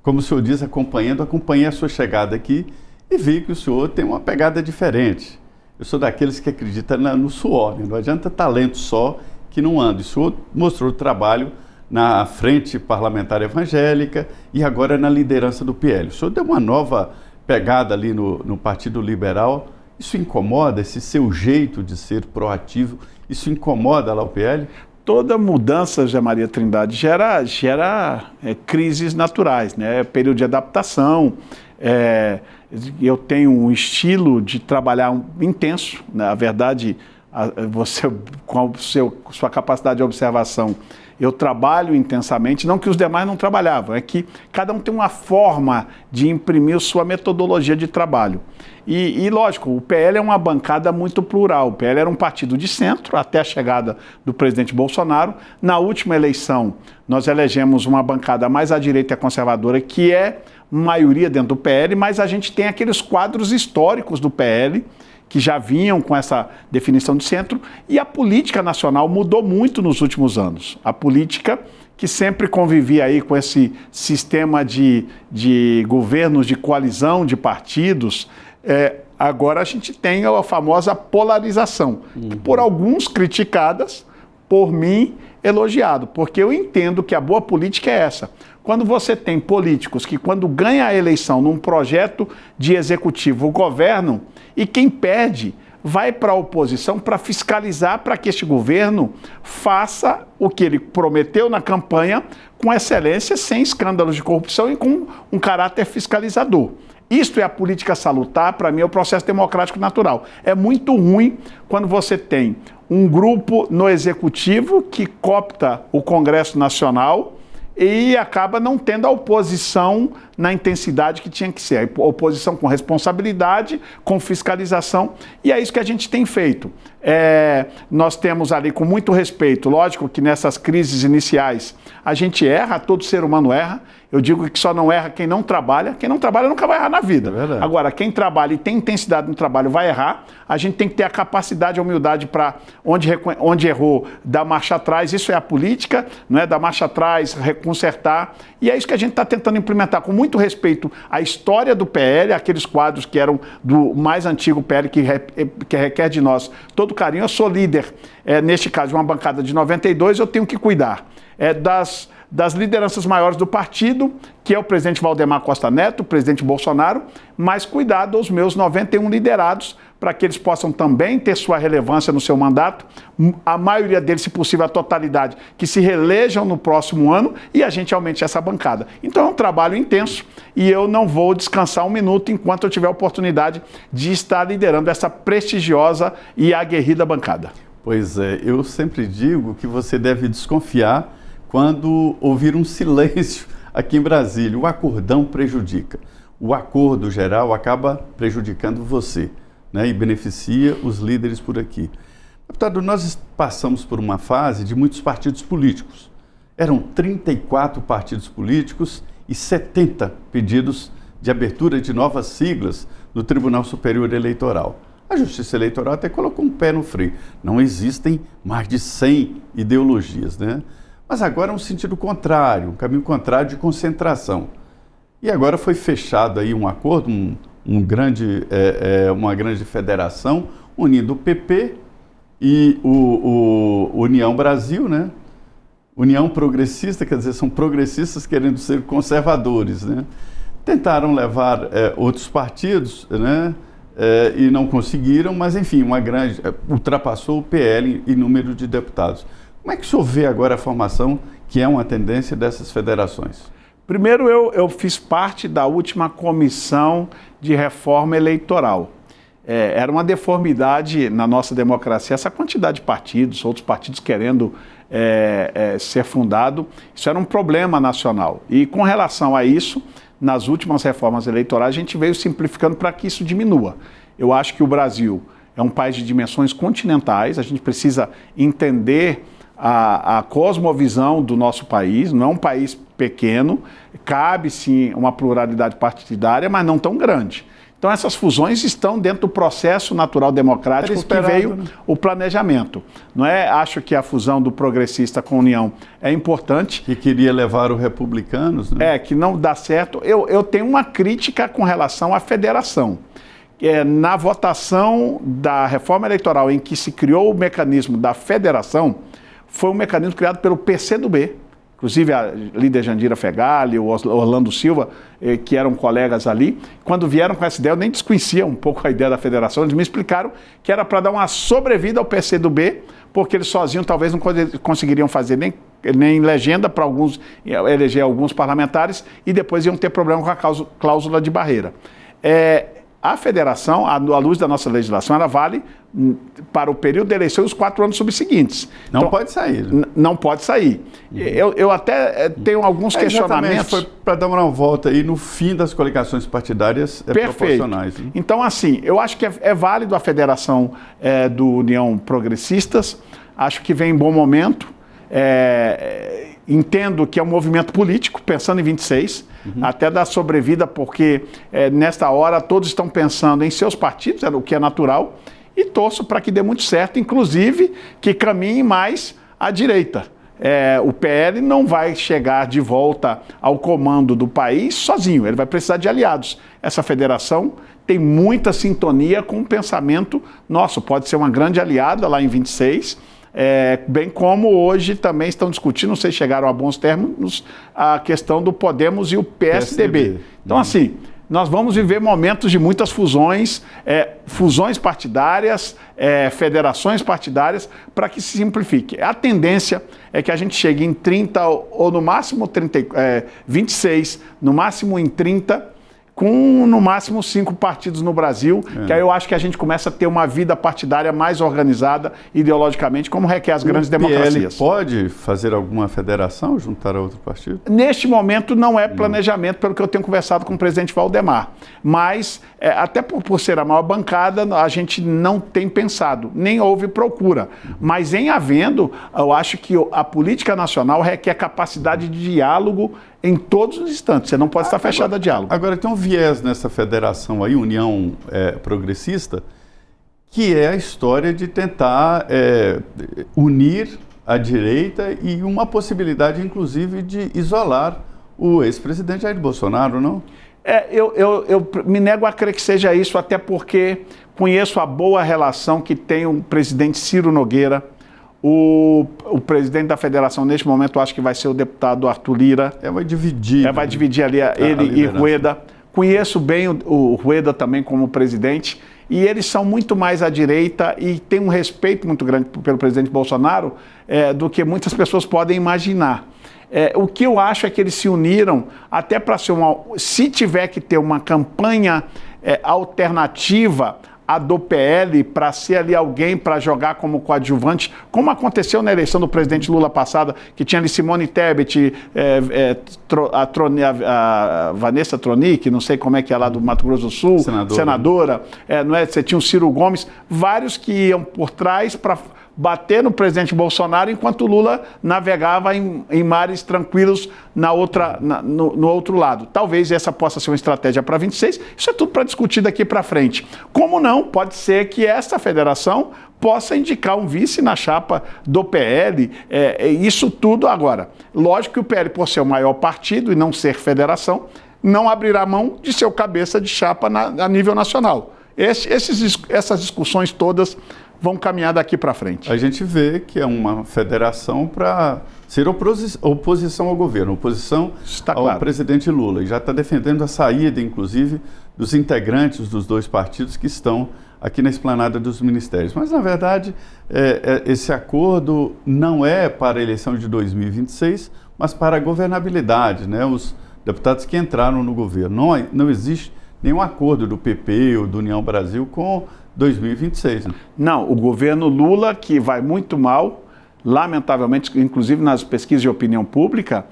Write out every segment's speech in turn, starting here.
como o senhor diz, acompanhei a sua chegada aqui e vi que o senhor tem uma pegada diferente. Eu sou daqueles que acreditam no suor, né? Não adianta talento só que não anda. O senhor mostrou trabalho na frente parlamentar evangélica e agora na liderança do PL. O senhor deu uma nova pegada ali no Partido Liberal. Isso incomoda, esse seu jeito de ser proativo, isso incomoda lá o PL? Toda mudança, José Maria Trindade, gera crises naturais, né? Período de adaptação. Eu tenho um estilo de trabalhar intenso, na verdade, você, com sua capacidade de observação, eu trabalho intensamente, não que os demais não trabalhavam, é que cada um tem uma forma de imprimir sua metodologia de trabalho. E lógico, o PL é uma bancada muito plural. O PL era um partido de centro até a chegada do presidente Bolsonaro. Na última eleição, nós elegemos uma bancada mais à direita e conservadora, que é maioria dentro do PL, mas a gente tem aqueles quadros históricos do PL, que já vinham com essa definição de centro, e a política nacional mudou muito nos últimos anos. A política que sempre convivia aí com esse sistema de governos de coalizão de partidos, agora a gente tem a famosa polarização, que por alguns criticadas, por mim elogiado, porque eu entendo que a boa política é essa. Quando você tem políticos que, quando ganha a eleição num projeto de executivo, governam, e quem perde vai para a oposição para fiscalizar para que este governo faça o que ele prometeu na campanha com excelência, sem escândalos de corrupção e com um caráter fiscalizador. Isto é a política salutar, para mim é o processo democrático natural. É muito ruim quando você tem um grupo no executivo que coopta o Congresso Nacional e acaba não tendo a oposição na intensidade que tinha que ser. A oposição com responsabilidade, com fiscalização, e é isso que a gente tem feito. Nós temos ali, com muito respeito, lógico que nessas crises iniciais a gente erra, todo ser humano erra. Eu digo que só não erra quem não trabalha nunca vai errar na vida. Agora, quem trabalha e tem intensidade no trabalho vai errar. A gente tem que ter a capacidade, a humildade para, onde errou, dar marcha atrás. Isso é a política, não é? Dar marcha atrás, consertar. E é isso que a gente está tentando implementar, com muito respeito à história do PL, aqueles quadros que eram do mais antigo PL, que requer de nós todo carinho. Eu sou líder, neste caso, de uma bancada de 92, eu tenho que cuidar das lideranças maiores do partido, que é o presidente Valdemar Costa Neto, o presidente Bolsonaro, mas cuidar dos meus 91 liderados, para que eles possam também ter sua relevância no seu mandato, a maioria deles, se possível, a totalidade, que se reelejam no próximo ano e a gente aumente essa bancada. Então é um trabalho intenso e eu não vou descansar um minuto enquanto eu tiver a oportunidade de estar liderando essa prestigiosa e aguerrida bancada. Pois é, eu sempre digo que você deve desconfiar quando ouvir um silêncio aqui em Brasília. O acordão prejudica. O acordo geral acaba prejudicando você, né, e beneficia os líderes por aqui. Deputado, nós passamos por uma fase de muitos partidos políticos. Eram 34 partidos políticos e 70 pedidos de abertura de novas siglas no Tribunal Superior Eleitoral. A Justiça Eleitoral até colocou um pé no freio. Não existem mais de 100 ideologias, né? Mas agora é um sentido contrário, um caminho contrário de concentração. E agora foi fechado aí um acordo, uma grande federação, unindo o PP e o União Brasil, né? União Progressista, quer dizer, são progressistas querendo ser conservadores, né? Tentaram levar outros partidos, né? E não conseguiram, mas enfim, ultrapassou o PL em número de deputados. Como é que o senhor vê agora a formação, que é uma tendência dessas federações? Primeiro, eu fiz parte da última comissão de reforma eleitoral. Era uma deformidade na nossa democracia, essa quantidade de partidos, outros partidos querendo ser fundado. Isso era um problema nacional. E com relação a isso, nas últimas reformas eleitorais, a gente veio simplificando para que isso diminua. Eu acho que o Brasil é um país de dimensões continentais, a gente precisa entender a cosmovisão do nosso país, não é um país pequeno, cabe sim uma pluralidade partidária, mas não tão grande. Então essas fusões estão dentro do processo natural democrático que veio, né? O planejamento. Não é? Acho que a fusão do Progressista com a União é importante. Que queria levar os republicanos, né? Que não dá certo. Eu tenho uma crítica com relação à federação. Na votação da reforma eleitoral em que se criou o mecanismo da federação, foi um mecanismo criado pelo PCdoB. Inclusive a líder Jandira Fegali, o Orlando Silva, que eram colegas ali, quando vieram com essa ideia, eu nem desconhecia um pouco a ideia da federação, eles me explicaram que era para dar uma sobrevida ao PCdoB, porque eles sozinhos talvez não conseguiriam fazer nem legenda para eleger alguns parlamentares e depois iam ter problema com a cláusula de barreira. A federação, à luz da nossa legislação, ela vale para o período de eleição e os 4 anos subseguintes. Não então, pode sair. Não pode sair. Eu até tenho alguns questionamentos. Foi para dar uma volta aí no fim das coligações partidárias proporcionais. Né? Então, assim, eu acho que é válido a federação do União Progressistas. Acho que vem em bom momento. Entendo que é um movimento político, pensando em 26, até dar sobrevida, porque nesta hora todos estão pensando em seus partidos, o que é natural, e torço para que dê muito certo, inclusive que caminhe mais à direita. O PL não vai chegar de volta ao comando do país sozinho, ele vai precisar de aliados. Essa federação tem muita sintonia com o pensamento nosso, pode ser uma grande aliada lá em 26, bem como hoje também estão discutindo, não sei se chegaram a bons termos, a questão do Podemos e o PSDB. Então, assim, nós vamos viver momentos de muitas fusões, fusões partidárias, federações partidárias, para que se simplifique. A tendência é que a gente chegue em 30 ou no máximo 26, no máximo em 30, com no máximo 5 partidos no Brasil, que aí eu acho que a gente começa a ter uma vida partidária mais organizada ideologicamente, como requer as grandes democracias. O PL pode fazer alguma federação, juntar a outro partido? Neste momento não é planejamento, pelo que eu tenho conversado com o presidente Valdemar, mas até por ser a maior bancada, a gente não tem pensado, nem houve procura, mas em havendo, eu acho que a política nacional requer capacidade de diálogo em todos os instantes, você não pode estar fechado a diálogo. Agora, tem um viés nessa federação aí, União Progressista, que é a história de tentar unir a direita e uma possibilidade, inclusive, de isolar o ex-presidente Jair Bolsonaro, não? Eu me nego a crer que seja isso, até porque conheço a boa relação que tem o presidente Ciro Nogueira. O presidente da federação, neste momento, eu acho que vai ser o deputado Arthur Lira. Vai dividir. Vai dividir ali ele e Rueda. Conheço bem o Rueda também como presidente. E eles são muito mais à direita e têm um respeito muito grande pelo presidente Bolsonaro do que muitas pessoas podem imaginar. O que eu acho é que eles se uniram até para ser se tiver que ter uma campanha alternativa a do PL para ser ali alguém para jogar como coadjuvante, como aconteceu na eleição do presidente Lula passada, que tinha ali Simone Tebet, a Vanessa Tronic, não sei como é que é lá do Mato Grosso do Sul, senadora, não é? Você tinha o Ciro Gomes, vários que iam por trás para bater no presidente Bolsonaro, enquanto o Lula navegava em mares tranquilos no outro lado. Talvez essa possa ser uma estratégia para 26, isso é tudo para discutir daqui para frente. Como não, pode ser que essa federação possa indicar um vice na chapa do PL, isso tudo agora. Lógico que o PL, por ser o maior partido e não ser federação, não abrirá mão de seu cabeça de chapa a nível nacional. Essas discussões todas vão caminhar daqui para frente. A gente vê que é uma federação para ser oposição ao governo, oposição ao presidente Lula. E já está defendendo a saída, inclusive, dos integrantes dos dois partidos que estão aqui na esplanada dos ministérios. Mas, na verdade, esse acordo não é para a eleição de 2026, mas para a governabilidade, né? Os deputados que entraram no governo. Não existe nenhum acordo do PP ou do União Brasil com 2026. Né? Não, o governo Lula, que vai muito mal, lamentavelmente, inclusive nas pesquisas de opinião pública,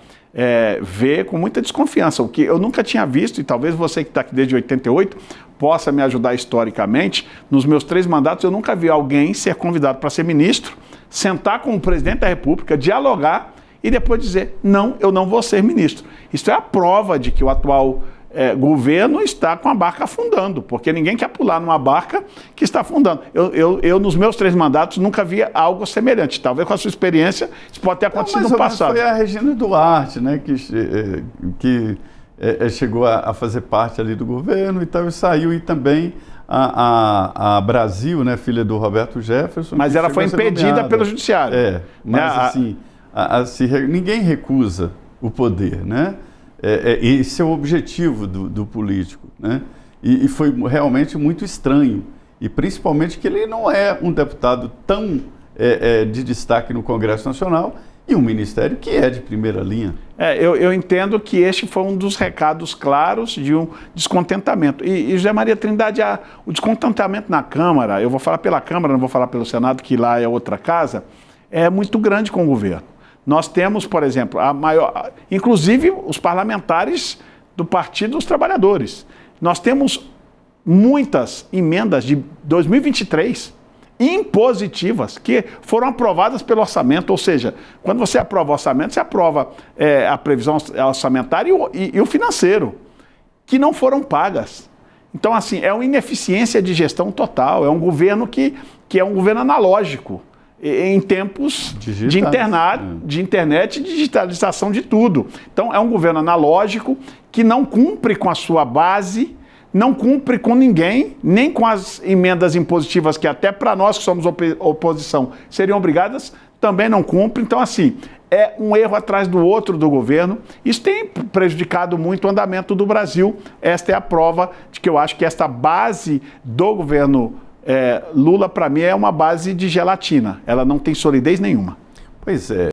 vê com muita desconfiança, o que eu nunca tinha visto, e talvez você que está aqui desde 88 possa me ajudar historicamente. Nos meus 3 mandatos eu nunca vi alguém ser convidado para ser ministro, sentar com o presidente da República, dialogar e depois dizer, não, eu não vou ser ministro. Isso é a prova de que o atual governo está com a barca afundando, porque ninguém quer pular numa barca que está afundando. Eu nos meus 3 mandatos, nunca vi algo semelhante. Talvez com a sua experiência, isso pode ter acontecido no passado. Foi a Regina Duarte, né, que chegou a fazer parte ali do governo e tal, e saiu, e também a Brasil, né, filha do Roberto Jefferson. Mas ela foi impedida pelo judiciário. Mas assim, ninguém recusa o poder, né? Esse é o objetivo do político, né? E foi realmente muito estranho, e principalmente que ele não é um deputado tão de destaque no Congresso Nacional, e um ministério que é de primeira linha. Eu entendo que este foi um dos recados claros de um descontentamento. E José Maria Trindade, o descontentamento na Câmara, eu vou falar pela Câmara, não vou falar pelo Senado, que lá é outra casa, é muito grande com o governo. Nós temos, por exemplo, inclusive os parlamentares do Partido dos Trabalhadores. Nós temos muitas emendas de 2023 impositivas que foram aprovadas pelo orçamento, ou seja, quando você aprova o orçamento, você aprova a previsão orçamentária e o financeiro, que não foram pagas. Então, assim, é uma ineficiência de gestão total, é um governo que é um governo analógico, em tempos de internet e digitalização de tudo. Então, é um governo analógico que não cumpre com a sua base, não cumpre com ninguém, nem com as emendas impositivas que até para nós que somos oposição seriam obrigadas, também não cumpre. Então, assim, é um erro atrás do outro do governo. Isso tem prejudicado muito o andamento do Brasil. Esta é a prova de que eu acho que esta base do governo Lula, para mim, é uma base de gelatina. Ela não tem solidez nenhuma. Pois é.